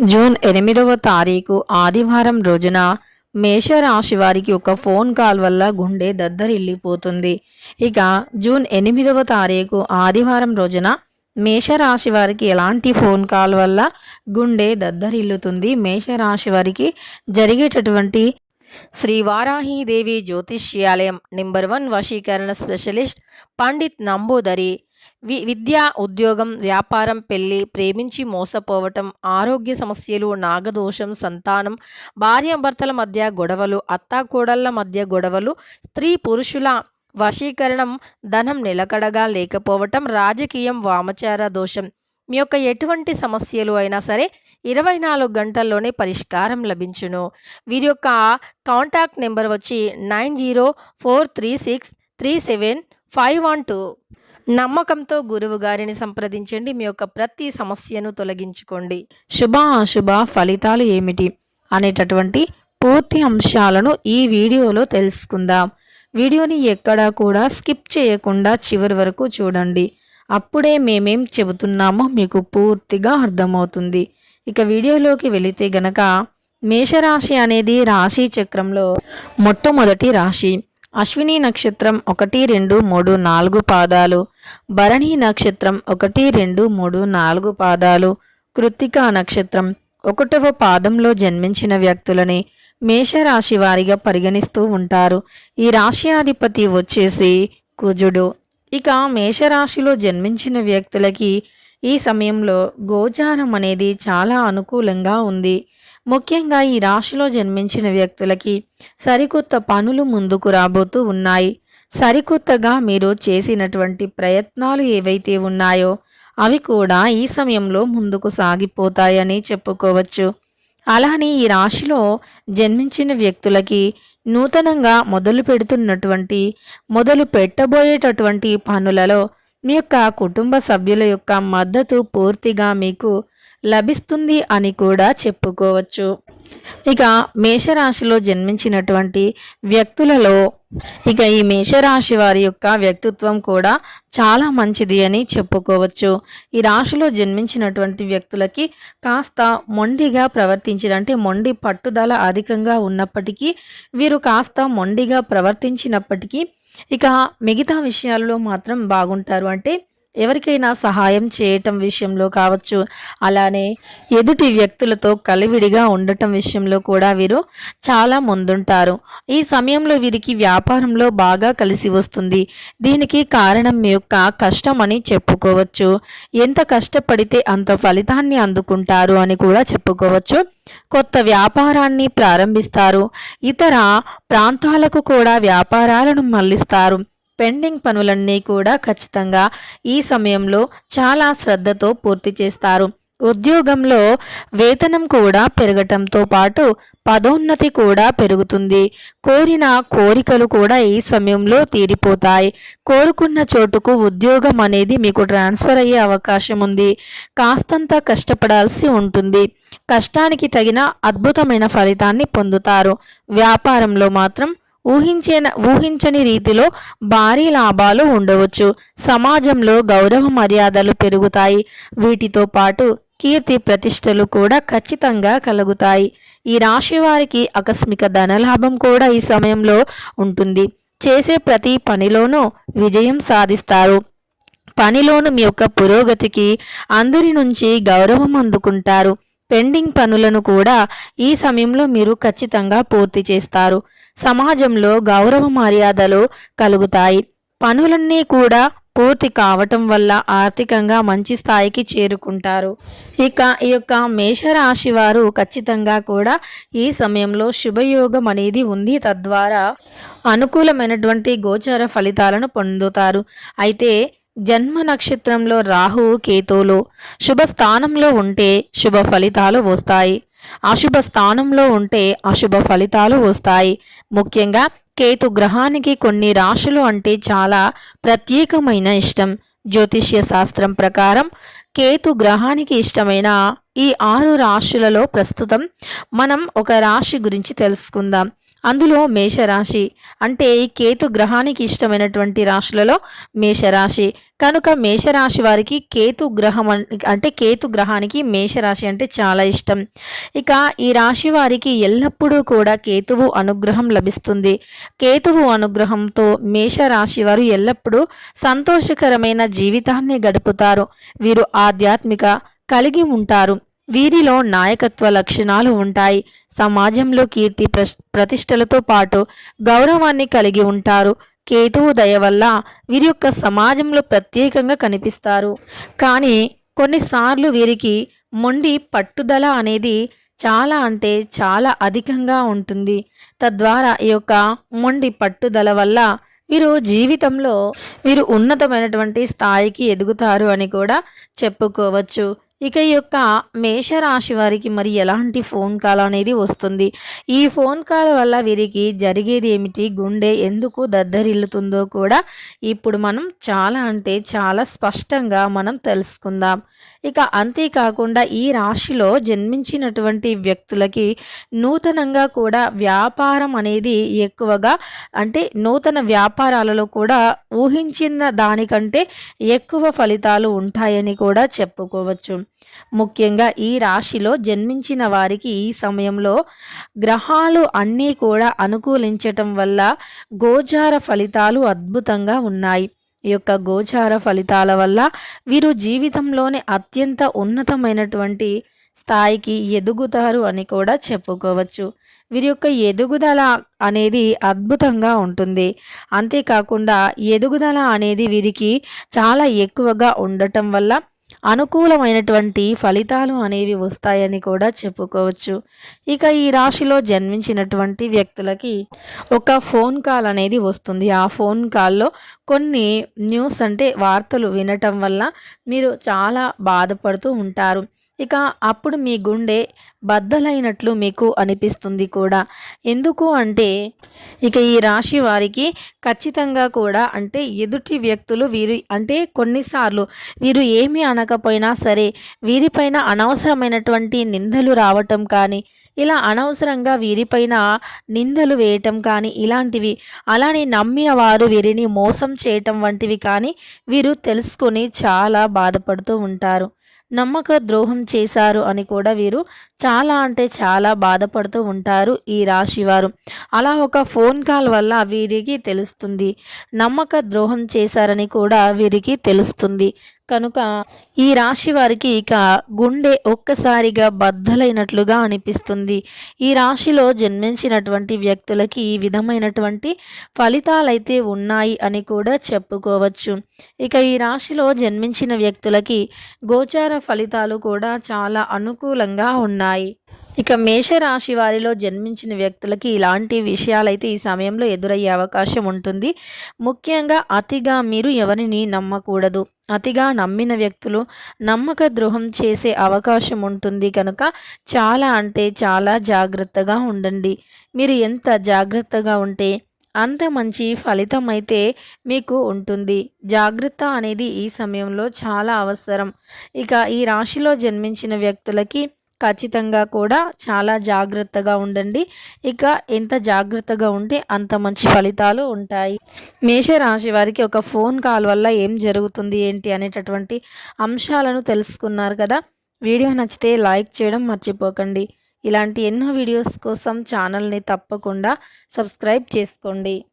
June 8వ తారీఖు ఆదివారం రోజున మేషరాశి వారికి ఒక ఫోన్ కాల్ వల్ల గుండె దద్దరిల్లిపోతుంది. ఇక జూన్ 8వ తారీఖు ఆదివారం రోజున మేషరాశి వారికి ఎలాంటి ఫోన్ కాల్ వల్ల గుండె దద్దరిల్లుతుంది? మేషరాశి వారికి జరిగేటటువంటి శ్రీ వారాహీదేవి జ్యోతిష్యాలయం నెంబర్ 1 వశీకరణ స్పెషలిస్ట్ పండిత్ నంబూదరి విద్య, ఉద్యోగం, వ్యాపారం, పెళ్లి, ప్రేమించి మోసపోవటం, ఆరోగ్య సమస్యలు, నాగదోషం, సంతానం, భార్యాభర్తల మధ్య గొడవలు, అత్తాకోడళ్ల మధ్య గొడవలు, స్త్రీ పురుషుల వశీకరణం, ధనం నిలకడగా లేకపోవటం, రాజకీయం, వామచార దోషం, మీ యొక్క ఎటువంటి సమస్యలు అయినా సరే 24 గంటల్లోనే పరిష్కారం లభించును. వీరి యొక్క కాంటాక్ట్ నెంబర్ వచ్చి 9043637512. నమ్మకంతో గురువు గారిని సంప్రదించండి. మీ యొక్క ప్రతి సమస్యను తొలగించుకోండి. శుభ అశుభ ఫలితాలు ఏమిటి అనేటటువంటి పూర్తి అంశాలను ఈ వీడియోలో తెలుసుకుందాం. వీడియోని ఎక్కడా కూడా స్కిప్ చేయకుండా చివరి వరకు చూడండి. అప్పుడే మేమేం చెబుతున్నామో మీకు పూర్తిగా అర్థమవుతుంది. ఇక వీడియోలోకి వెళితే గనక మేషరాశి అనేది రాశి చక్రంలో మొట్టమొదటి రాశి. అశ్విని నక్షత్రం 1, 2, 3, 4 పాదాలు, భరణి నక్షత్రం 1, 2, 3, 4 పాదాలు, కృత్తికా నక్షత్రం 1వ పాదంలో జన్మించిన వ్యక్తులని మేషరాశి వారిగా పరిగణిస్తూ ఉంటారు. ఈ రాశ్యాధిపతి వచ్చేసి కుజుడు. ఇక మేషరాశిలో జన్మించిన వ్యక్తులకి ఈ సమయంలో గోచారం అనేది చాలా అనుకూలంగా ఉంది. ముఖ్యంగా ఈ రాశిలో జన్మించిన వ్యక్తులకి సరికొత్త పనులు ముందుకు రాబోతూ ఉన్నాయి. సరికొత్తగా మీరు చేసినటువంటి ప్రయత్నాలు ఏవైతే ఉన్నాయో అవి కూడా ఈ సమయంలో ముందుకు సాగిపోతాయని చెప్పుకోవచ్చు. అలానే ఈ రాశిలో జన్మించిన వ్యక్తులకి నూతనంగా మొదలు పెట్టబోయేటటువంటి పనులలో మీ యొక్క కుటుంబ సభ్యుల యొక్క మద్దతు పూర్తిగా మీకు లభిస్తుంది అని కూడా చెప్పుకోవచ్చు. ఇక మేషరాశిలో జన్మించినటువంటి వ్యక్తులలో ఈ మేషరాశి వారి యొక్క వ్యక్తిత్వం కూడా చాలా మంచిది అని చెప్పుకోవచ్చు. ఈ రాశిలో జన్మించినటువంటి వ్యక్తులకి కాస్త మొండిగా అంటే మొండి పట్టుదల అధికంగా ఉన్నప్పటికీ వీరు కాస్త మొండిగా ప్రవర్తించినప్పటికీ ఇక మిగతా విషయాల్లో మాత్రం బాగుంటారు. అంటే ఎవరికైనా సహాయం చేయటం విషయంలో కావచ్చు, అలానే ఎదుటి వ్యక్తులతో కలివిడిగా ఉండటం విషయంలో కూడా వీరు చాలా ముందుంటారు. ఈ సమయంలో వీరికి వ్యాపారంలో బాగా కలిసి వస్తుంది. దీనికి కారణం మీ యొక్క కష్టం అని చెప్పుకోవచ్చు. ఎంత కష్టపడితే అంత ఫలితాన్ని అందుకుంటారు అని కూడా చెప్పుకోవచ్చు. కొత్త వ్యాపారాన్ని ప్రారంభిస్తారు. ఇతర ప్రాంతాలకు కూడా వ్యాపారాలను మళ్లిస్తారు. పెండింగ్ పనులన్నీ కూడా ఖచ్చితంగా ఈ సమయంలో చాలా శ్రద్ధతో పూర్తి చేస్తారు. ఉద్యోగంలో వేతనం కూడా పెరగటంతో పాటు పదోన్నతి కూడా పెరుగుతుంది. కోరిన కోరికలు కూడా ఈ సమయంలో తీరిపోతాయి. కోరుకున్న చోటుకు ఉద్యోగం అనేది మీకు ట్రాన్స్ఫర్ అయ్యే అవకాశం ఉంది. కాస్తంత కష్టపడాల్సి ఉంటుంది. కష్టానికి తగిన అద్భుతమైన ఫలితాన్ని పొందుతారు. వ్యాపారంలో మాత్రం ఊహించని రీతిలో భారీ లాభాలు ఉండవచ్చు. సమాజంలో గౌరవ మర్యాదలు పెరుగుతాయి. వీటితో పాటు కీర్తి ప్రతిష్టలు కూడా ఖచ్చితంగా కలుగుతాయి. ఈ రాశి వారికి ఆకస్మిక ధనలాభం కూడా ఈ సమయంలో ఉంటుంది. చేసే ప్రతి పనిలోనూ విజయం సాధిస్తారు. పనిలోను మీ యొక్క పురోగతికి అందరి నుంచి గౌరవం అందుకుంటారు. పెండింగ్ పనులను కూడా ఈ సమయంలో మీరు ఖచ్చితంగా పూర్తి చేస్తారు. సమాజంలో గౌరవ మర్యాదలు కలుగుతాయి. పనులన్నీ కూడా పూర్తి కావటం వల్ల ఆర్థికంగా మంచి స్థాయికి చేరుకుంటారు. ఇక ఈ యొక్క మేషరాశి వారు ఖచ్చితంగా కూడా ఈ సమయంలో శుభయోగం అనేది ఉంది. తద్వారా అనుకూలమైనటువంటి గోచర ఫలితాలను పొందుతారు. అయితే జన్మ నక్షత్రంలో రాహు కేతువులు శుభ స్థానంలో ఉంటే శుభ ఫలితాలు వస్తాయి. అశుభ స్థానంలో ఉంటే అశుభ ఫలితాలు వస్తాయి. ముఖ్యంగా కేతు గ్రహానికి కొన్ని రాశులు అంటే చాలా ప్రత్యేకమైన ఇష్టం. జ్యోతిష్య శాస్త్రం ప్రకారం కేతు గ్రహానికి ఇష్టమైన ఈ 6 రాశులలో ప్రస్తుతం మనం ఒక రాశి గురించి తెలుసుకుందాం. అందులో మేషరాశి అంటే కేతు గ్రహానికి ఇష్టమైనటువంటి రాశులలో మేషరాశి. కనుక మేషరాశి వారికి కేతు గ్రహం అంటే కేతు గ్రహానికి మేషరాశి అంటే చాలా ఇష్టం. ఇక ఈ రాశి వారికి ఎల్లప్పుడూ కూడా కేతువు అనుగ్రహం లభిస్తుంది. కేతువు అనుగ్రహంతో మేషరాశి వారు ఎల్లప్పుడూ సంతోషకరమైన జీవితాన్ని గడుపుతారు. వీరు ఆధ్యాత్మిక కలిగి ఉంటారు. వీరిలో నాయకత్వ లక్షణాలు ఉంటాయి. సమాజంలో కీర్తి ప్రతిష్టలతో పాటు గౌరవాన్ని కలిగి ఉంటారు. కేతువు దయ వల్ల వీరి యొక్క సమాజంలో ప్రత్యేకంగా కనిపిస్తారు. కానీ కొన్నిసార్లు వీరికి మొండి పట్టుదల అనేది చాలా అంటే చాలా అధికంగా ఉంటుంది. తద్వారా ఈ యొక్క మొండి పట్టుదల వల్ల వీరు జీవితంలో ఉన్నతమైనటువంటి స్థాయికి ఎదుగుతారు అని కూడా చెప్పుకోవచ్చు. ఇక ఈ యొక్క మేషరాశి వారికి మరి ఎలాంటి ఫోన్ కాల్ అనేది వస్తుంది? ఈ ఫోన్ కాల్ వల్ల వీరికి జరిగేది ఏమిటి? గుండె ఎందుకు దద్దరిల్లుతుందో కూడా ఇప్పుడు మనం చాలా అంటే చాలా స్పష్టంగా మనం తెలుసుకుందాం. ఇక అంతేకాకుండా ఈ రాశిలో జన్మించినటువంటి వ్యక్తులకి నూతనంగా కూడా వ్యాపారం అనేది ఎక్కువగా అంటే నూతన వ్యాపారాలలో కూడా ఊహించిన దానికంటే ఎక్కువ ఫలితాలు ఉంటాయని కూడా చెప్పుకోవచ్చు. ముఖ్యంగా ఈ రాశిలో జన్మించిన వారికి ఈ సమయంలో గ్రహాలు అన్నీ కూడా అనుకూలించటం వల్ల గోచార ఫలితాలు అద్భుతంగా ఉన్నాయి. ఈ యొక్క గోచార ఫలితాల వల్ల వీరు జీవితంలోనే అత్యంత ఉన్నతమైనటువంటి స్థాయికి ఎదుగుతారు అని కూడా చెప్పుకోవచ్చు. వీరి యొక్క ఎదుగుదల అనేది అద్భుతంగా ఉంటుంది. అంతేకాకుండా ఎదుగుదల అనేది వీరికి చాలా ఎక్కువగా ఉండటం వల్ల అనుకూలమైనటువంటి ఫలితాలు అనేవి వస్తాయని కూడా చెప్పుకోవచ్చు. ఇక ఈ రాశిలో జన్మించినటువంటి వ్యక్తులకి ఒక ఫోన్ కాల్ అనేది వస్తుంది. ఆ ఫోన్ కాల్లో కొన్ని న్యూస్ అంటే వార్తలు వినటం వల్ల మీరు చాలా బాధపడుతూ ఉంటారు. ఇక అప్పుడు మీ గుండె బద్దలైనట్లు మీకు అనిపిస్తుంది కూడా. ఎందుకు అంటే ఇక ఈ రాశి వారికి ఖచ్చితంగా కూడా అంటే ఎదుటి వ్యక్తులు వీరి అంటే కొన్నిసార్లు వీరు ఏమీ అనకపోయినా సరే వీరిపైన అనవసరమైనటువంటి నిందలు రావటం కానీ ఇలా అనవసరంగా వీరిపైన నిందలు వేయటం కానీ ఇలాంటివి అలానే నమ్మిన వారు వీరిని మోసం చేయటం వంటివి కానీ వీరు తెలుసుకొని చాలా బాధపడుతూ ఉంటారు. నమ్మక ద్రోహం చేశారు అని కూడా వీరు చాలా అంటే చాలా బాధపడుతూ ఉంటారు ఈ రాశివారు. అలా ఒక ఫోన్ కాల్ వల్ల వీరికి తెలుస్తుంది. నమ్మక ద్రోహం చేశారని కూడా వీరికి తెలుస్తుంది. కనుక ఈ రాశి వారికి ఇక గుండె ఒక్కసారిగా బద్దలైనట్లుగా అనిపిస్తుంది. ఈ రాశిలో జన్మించినటువంటి వ్యక్తులకి ఈ విధమైనటువంటి ఫలితాలైతే ఉన్నాయి అని కూడా చెప్పుకోవచ్చు. ఇక ఈ రాశిలో జన్మించిన వ్యక్తులకి గోచార ఫలితాలు కూడా చాలా అనుకూలంగా ఉన్నాయి. ఇక మేషరాశి వారిలో జన్మించిన వ్యక్తులకి ఇలాంటి విషయాలైతే ఈ సమయంలో ఎదురయ్యే అవకాశం ఉంటుంది. ముఖ్యంగా అతిగా మీరు ఎవరిని నమ్మకూడదు. అతిగా నమ్మిన వ్యక్తులు నమ్మక ద్రోహం చేసే అవకాశం ఉంటుంది కనుక చాలా అంటే చాలా జాగ్రత్తగా ఉండండి. మీరు ఎంత జాగ్రత్తగా ఉంటే అంత మంచి ఫలితం అయితే మీకు ఉంటుంది. జాగ్రత్త అనేది ఈ సమయంలో చాలా అవసరం. ఇక ఈ రాశిలో జన్మించిన వ్యక్తులకి ఖచ్చితంగా కూడా చాలా జాగ్రత్తగా ఉండండి. ఇక ఎంత జాగ్రత్తగా ఉంటే అంత మంచి ఫలితాలు ఉంటాయి. మేషరాశి వారికి ఒక ఫోన్ కాల్ వల్ల ఏం జరుగుతుంది ఏంటి అనేటటువంటి అంశాలను తెలుసుకున్నారు కదా. వీడియో నచ్చితే లైక్ చేయడం మర్చిపోకండి. ఇలాంటి ఎన్నో వీడియోస్ కోసం ఛానల్ని తప్పకుండా సబ్స్క్రైబ్ చేసుకోండి.